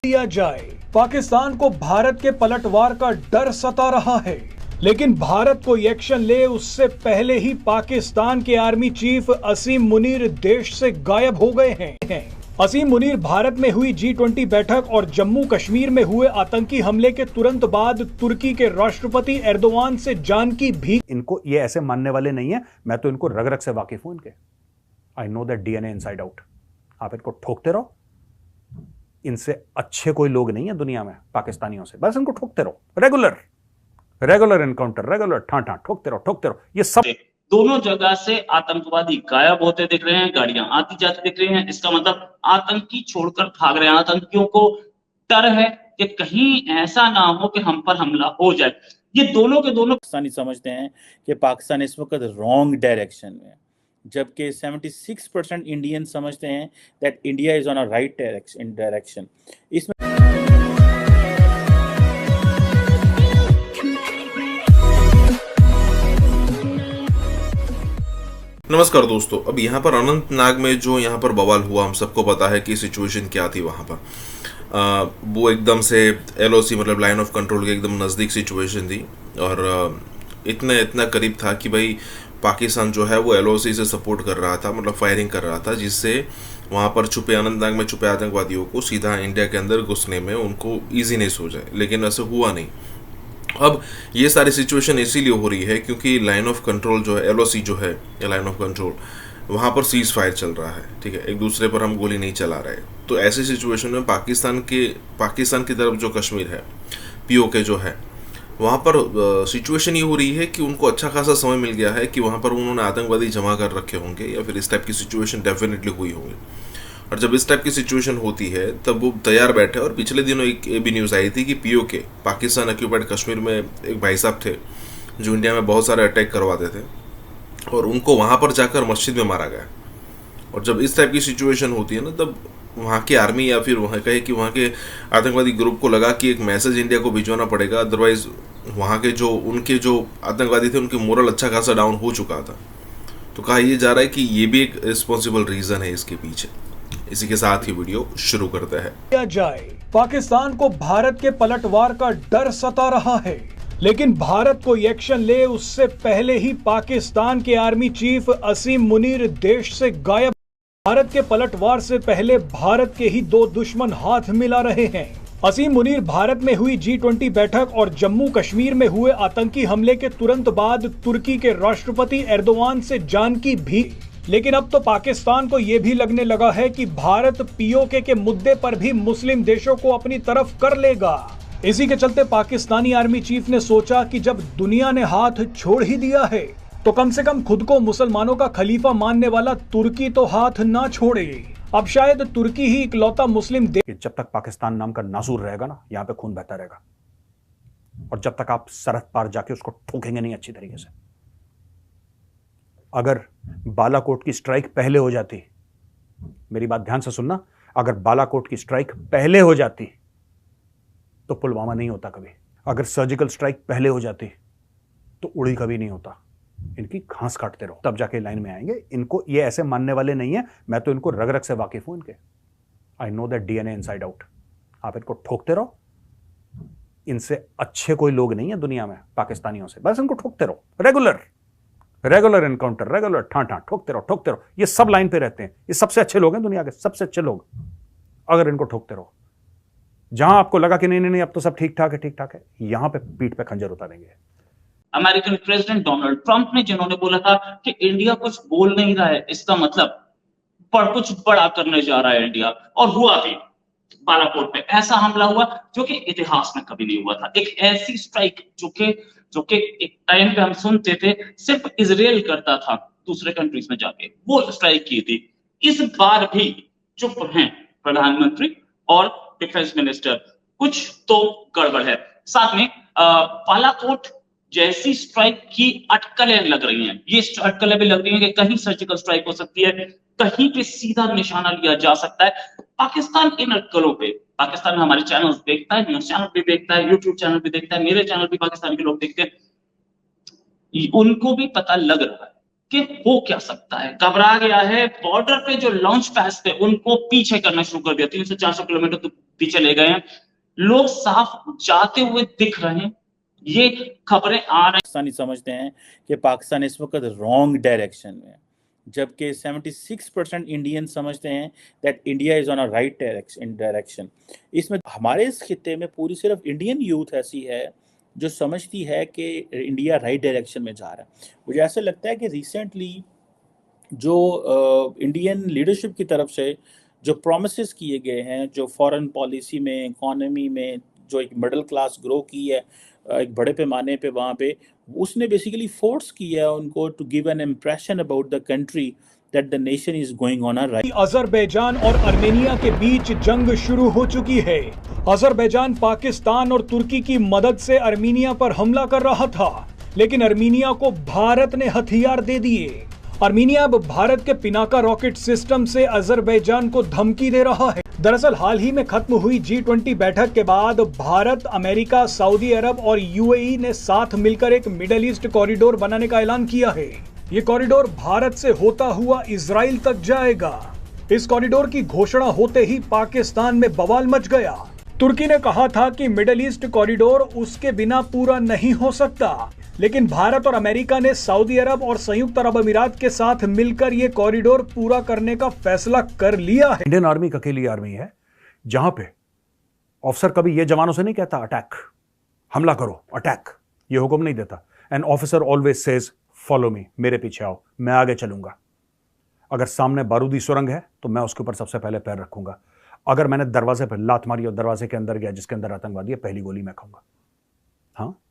दिया जाए। पाकिस्तान को भारत के पलटवार का डर सता रहा है, लेकिन भारत कोई एक्शन ले उससे पहले ही पाकिस्तान के आर्मी चीफ असीम मुनीर देश से गायब हो गए हैं। असीम मुनीर भारत में हुई G20 बैठक और जम्मू कश्मीर में हुए आतंकी हमले के तुरंत बाद तुर्की के राष्ट्रपति एर्दोआन से जान की भीख। इनको ये ऐसे मानने वाले नहीं है, मैं तो इनको रग रग से वाकिफ हूं इनके। I know that DNA inside out. आप इनको ठोकते रहो, इनसे अच्छे कोई लोग नहीं है दुनिया में पाकिस्तानियों से, बस इनको ठोकते रहो। रेगुलर एनकाउंटर, रेगुलर ठां ठोकते रहो। ये सब दोनों जगह से आतंकवादी गायब होते दिख रहे हैं, गाड़ियां आती जाती दिख रही हैं। इसका मतलब आतंकी छोड़कर भाग रहे हैं। आतंकियों को डर है कि कहीं ऐसा ना हो कि हम पर हमला हो जाए। ये दोनों के दोनों पाकिस्तानी समझते हैं कि पाकिस्तान इस वक्त रॉन्ग डायरेक्शन में है, जबकि 76% इंडियन समझते हैं that India is on a right direction. इसमें नमस्कार दोस्तों, अब यहाँ पर अनंतनाग में जो यहाँ पर बवाल हुआ, हम सबको पता है कि सिचुएशन क्या थी वहाँ पर। वो एकदम से LOC मतलब लाइन ऑफ कंट्रोल के एकदम नज़दीक सिचुएशन थी और इतना करीब था कि भाई पाकिस्तान जो है वो LOC से सपोर्ट कर रहा था, मतलब फायरिंग कर रहा था, जिससे वहाँ पर छुपे अनंतनाग में छुपे आतंकवादियों को सीधा इंडिया के अंदर घुसने में उनको ईजीनेस हो जाए, लेकिन ऐसा हुआ नहीं। अब ये सारी सिचुएशन इसीलिए हो रही है क्योंकि लाइन ऑफ कंट्रोल जो है, LOC जो है या लाइन ऑफ कंट्रोल, वहाँ पर सीज फायर चल रहा है, ठीक है, एक दूसरे पर हम गोली नहीं चला रहे। तो ऐसी सिचुएशन में पाकिस्तान की तरफ जो कश्मीर है, POK जो है, वहाँ पर सिचुएशन ये हो रही है कि उनको अच्छा खासा समय मिल गया है कि वहाँ पर उन्होंने आतंकवादी जमा कर रखे होंगे या फिर इस टाइप की सिचुएशन डेफिनेटली हुई होंगी। और जब इस टाइप की सिचुएशन होती है तब वो तैयार बैठे। और पिछले दिनों एक भी न्यूज़ आई थी कि POK पाकिस्तान ऑक्यूपाइड कश्मीर में एक भाई साहब थे जो इंडिया में बहुत सारे अटैक करवाते थे और उनको वहाँ पर जाकर मस्जिद में मारा गया। और जब इस टाइप की सिचुएशन होती है ना, तब वहाँ की आर्मी या फिर वहाँ कहे कि वहाँ के आतंकवादी ग्रुप को लगा कि एक मैसेज इंडिया को भिजवाना पड़ेगा, अदरवाइज वहाँ के उनके जो आतंकवादी थे उनके मोरल अच्छा खासा डाउन हो चुका था। तो कहा यह जा रहा है कि ये भी एक रिस्पॉन्सिबल रीज़न है इसके पीछे। इसी के साथ ही वीडियो शुरू करते हैं। दिया जाए, पाकिस्तान को भारत के पलटवार का डर सता रहा है, लेकिन भारत कोई एक्शन ले उससे पहले ही पाकिस्तान के आर्मी चीफ असीम मुनीर देश से गायब। भारत के पलटवार से पहले भारत के ही दो दुश्मन हाथ मिला रहे हैं। असीम मुनीर भारत में हुई G20 बैठक और जम्मू कश्मीर में हुए आतंकी हमले के तुरंत बाद तुर्की के राष्ट्रपति एर्दोआन से जान की भीख। लेकिन अब तो पाकिस्तान को यह भी लगने लगा है कि भारत POK के मुद्दे पर भी मुस्लिम देशों को अपनी तरफ कर लेगा। इसी के चलते पाकिस्तानी आर्मी चीफ ने सोचा कि जब दुनिया ने हाथ छोड़ ही दिया है तो कम से कम खुद को मुसलमानों का खलीफा मानने वाला तुर्की तो हाथ ना छोड़े। अब शायद तुर्की ही इकलौता मुस्लिम देश। जब तक पाकिस्तान नाम का नासूर रहेगा ना, यहाँ पे खून बहता रहेगा, और जब तक आप सरहद पार जाके उसको ठोकेंगे नहीं अच्छी तरीके से। अगर बालाकोट की स्ट्राइक पहले हो जाती, मेरी बात ध्यान से सुनना, अगर बालाकोट की स्ट्राइक पहले हो जाती तो पुलवामा नहीं होता कभी। अगर सर्जिकल स्ट्राइक पहले हो जाती तो उड़ी कभी नहीं होता। इनकी घास काटते रहो, तब जाके लाइन में आएंगे। इनको ये ऐसे मानने वाले नहीं है, मैं तो इनको रग रग से वाकिफ हूं इनके। I know that DNA inside out. आप इनको ठोकते रहो, इनसे अच्छे कोई लोग नहीं है दुनिया में पाकिस्तानियों से, बस इनको ठोकते रहो। रेगुलर एनकाउंटर, रेगुलर ठां ठोकते रहो। ये सब लाइन पे रहते हैं, ये सबसे अच्छे लोग हैं दुनिया के, सबसे अच्छे लोग। अगर इनको ठोकते रहो, जहां आपको लगा कि नहीं अब तो सब ठीक ठाक है, यहां पे पीठ पे खंजर उतारेंगे। अमेरिकन प्रेसिडेंट डोनाल्ड ट्रंप ने जिन्होंने बोला था कि इंडिया कुछ बोल नहीं रहा है, इसका मतलब कुछ बड़ा करने जा रहा है इंडिया, और हुआ भी। बालाकोट पे ऐसा हमला हुआ जो कि इतिहास में कभी नहीं हुआ था। एक ऐसी स्ट्राइक जो कि एक टाइम पे हम सुनते थे सिर्फ इजराइल करता था दूसरे कंट्रीज में जाके, वो स्ट्राइक की थी। इस बार भी चुप हैं प्रधानमंत्री और डिफेंस मिनिस्टर, कुछ तो गड़बड़ है। साथ में बालाकोट जैसी स्ट्राइक की अटकलें लग रही हैं। ये अटकलें भी लग रही हैं कि कहीं सर्जिकल स्ट्राइक हो सकती है, कहीं पे सीधा निशाना लिया जा सकता है। पाकिस्तान इन अटकलों पे, पाकिस्तान में हमारे चैनल देखता है, न्यूज चैनल भी देखता है, यूट्यूब चैनल भी देखता है, मेरे चैनल भी पाकिस्तान के लोग देखते हैं, उनको भी पता लग रहा है कि हो क्या सकता है, घबरा गया है। बॉर्डर पे जो लॉन्च पैड्स थे उनको पीछे करना शुरू कर दिया, 300-400 किलोमीटर तो पीछे ले गए हैं। लोग साफ जाते हुए दिख रहे हैं, ये खबरें आ रही। पाकिस्तानी समझते हैं कि पाकिस्तान इस वक्त रॉन्ग डायरेक्शन में है, जबकि 76% इंडियन समझते हैं that India is on a right direction. इसमें हमारे इस खित्ते में पूरी सिर्फ इंडियन यूथ ऐसी है जो समझती है कि इंडिया राइट डायरेक्शन में जा रहा है। मुझे ऐसा लगता है कि रिसेंटली जो इंडियन लीडरशिप की तरफ से जो प्रोमिसेस किए गए हैं, जो फॉरेन पॉलिसी में, इकोनॉमी में जो एक मिडिल क्लास ग्रो की है एक बड़े पैमाने पे वहाँ पे, उसने बेसिकली फोर्स किया है उनको to give an impression about the country that the nation is going on a right. Azerbaijan और अर्मेनिया के बीच जंग शुरू हो चुकी है। अजरबैजान पाकिस्तान और तुर्की की मदद से अर्मेनिया पर हमला कर रहा था, लेकिन अर्मेनिया को भारत ने हथियार दे दिए। अर्मेनिया अब भारत के पिनाका रॉकेट सिस्टम से अजरबैजान को धमकी दे रहा है। दरअसल हाल ही में खत्म हुई G20 बैठक के बाद भारत, अमेरिका, सऊदी अरब और यूएई ने साथ मिलकर एक मिडिल ईस्ट कॉरिडोर बनाने का ऐलान किया है। ये कॉरिडोर भारत से होता हुआ इजराइल तक जाएगा। इस कॉरिडोर की घोषणा होते ही पाकिस्तान में बवाल मच गया। तुर्की ने कहा था कि मिडिल ईस्ट कॉरिडोर उसके बिना पूरा नहीं हो सकता, लेकिन भारत और अमेरिका ने सऊदी अरब और संयुक्त अरब अमीरात के साथ मिलकर ये कॉरिडोर पूरा करने का फैसला कर लिया है। इंडियन आर्मी अकेली आर्मी है जहां पे ऑफिसर कभी ये जवानों से नहीं कहता अटैक, हमला करो, अटैक, ये हुक्म नहीं देता। An officer always says follow me, मेरे पीछे आओ, मैं आगे चलूंगा। अगर सामने बारूदी सुरंग है तो मैं उसके ऊपर सबसे पहले पैर रखूंगा। अगर मैंने दरवाजे पर लात मारी और दरवाजे के अंदर गया जिसके अंदर आतंकवादी है, पहली गोली मैं खाऊंगा। हाँ,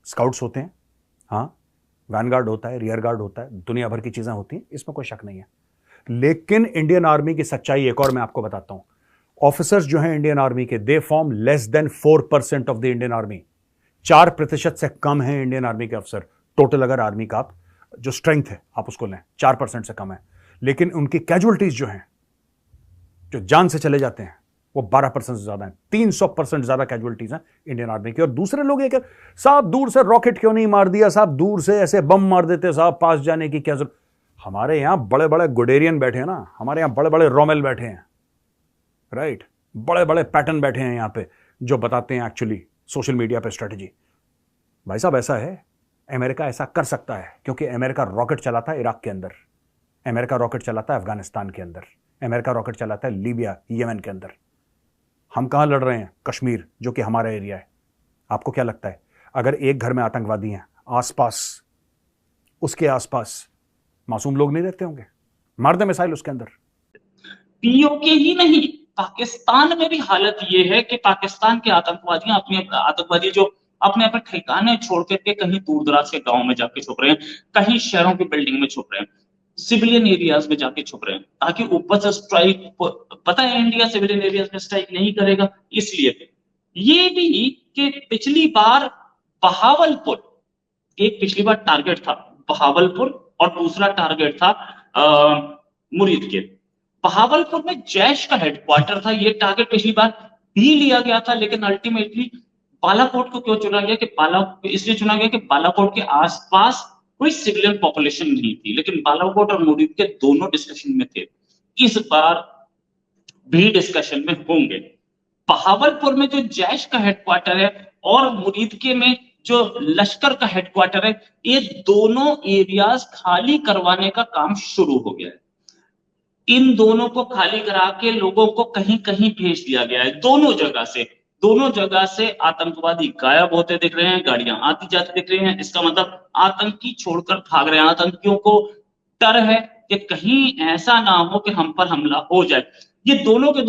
स्काउट्स होते हैं, हाँ, वैनगार्ड होता है, रियर गार्ड होता है, दुनिया भर की चीजें होती हैं, इसमें कोई शक नहीं है। लेकिन इंडियन आर्मी की सच्चाई एक और मैं आपको बताता हूं। ऑफिसर्स जो हैं इंडियन आर्मी के, they form less than 4% of the Indian army. 4% से कम है इंडियन आर्मी के अफसर टोटल। अगर आर्मी का आप जो स्ट्रेंथ है आप उसको लें, 4% से कम है। लेकिन उनकी कैजुअलिटीज जो हैं, जो जान से चले जाते हैं, वो 12% से ज्यादा है। 300% ज्यादा कैजुअलिटीज हैं इंडियन आर्मी की। और दूसरे लोग ये साहब दूर से रॉकेट क्यों नहीं मार दिया, साहब दूर से ऐसे बम मार देते, साहब पास जाने की क्या जरूरत। हमारे यहां बड़े बड़े गुडेरियन बैठे हैं ना, हमारे यहां बड़े बड़े रोमेल बैठे हैं, राइट, बड़े बड़े पैटर्न बैठे हैं यहां पे जो बताते हैं एक्चुअली सोशल मीडिया पे स्ट्रेटेजी। भाई साहब ऐसा है, अमेरिका ऐसा कर सकता है क्योंकि अमेरिका रॉकेट चलाता है इराक के अंदर, अमेरिका रॉकेट चलाता है अफगानिस्तान के अंदर, अमेरिका रॉकेट चलाता है लीबिया, यमन के अंदर। हम कहां लड़ रहे हैं? कश्मीर, जो कि हमारा एरिया है। आपको क्या लगता है अगर एक घर में आतंकवादी हैं, आसपास, उसके आसपास मासूम लोग नहीं रहते होंगे? मार दे मिसाइल उसके अंदर। पीओके ही नहीं, पाकिस्तान में भी हालत ये है कि पाकिस्तान के आतंकवादी जो अपने अपने ठिकाने छोड़ करके कहीं दूर दराज के गांव में जाके छुप रहे हैं, कहीं शहरों की बिल्डिंग में छुप रहे हैं, सिविलियन एरियाज में जाके छुप रहे हैं, ताकि ऊपर से स्ट्राइक, पता है इंडिया सिविलियन एरियाज में स्ट्राइक नहीं करेगा, इसलिए। ये भी कि पिछली बार बहावलपुर, एक पिछली बार टारगेट था बहावलपुर और दूसरा टारगेट था मुरीद के। बहावलपुर में जैश का हेडक्वार्टर था, ये टारगेट पिछली बार भी लिया गया था, लेकिन अल्टीमेटली बालाकोट को क्यों चुना गया कि इसलिए चुना गया कि बालाकोट के आसपास कोई सिविलियन पॉपुलेशन नहीं थी, लेकिन बालाकोट और मुरीद के दोनों डिस्कशन में थे, इस बार भी डिस्कशन में होंगे। बहावलपुर में जो जैश का हेडक्वार्टर है और मुरीद के में जो लश्कर का हेडक्वार्टर है, ये दोनों एरियाज खाली करवाने का काम शुरू हो गया है। इन दोनों को खाली करा के लोगों को कहीं कहीं भेज दिया गया है। दोनों जगह से आतंकवादी गायब होते दिख रहे हैं, गाड़ियां आती जाती दिख रही हैं। इसका मतलब आतंकी छोड़कर भाग रहे हैं। आतंकियों को डर है कि कहीं ऐसा ना हो कि हम पर हमला हो जाए। ये दोनों के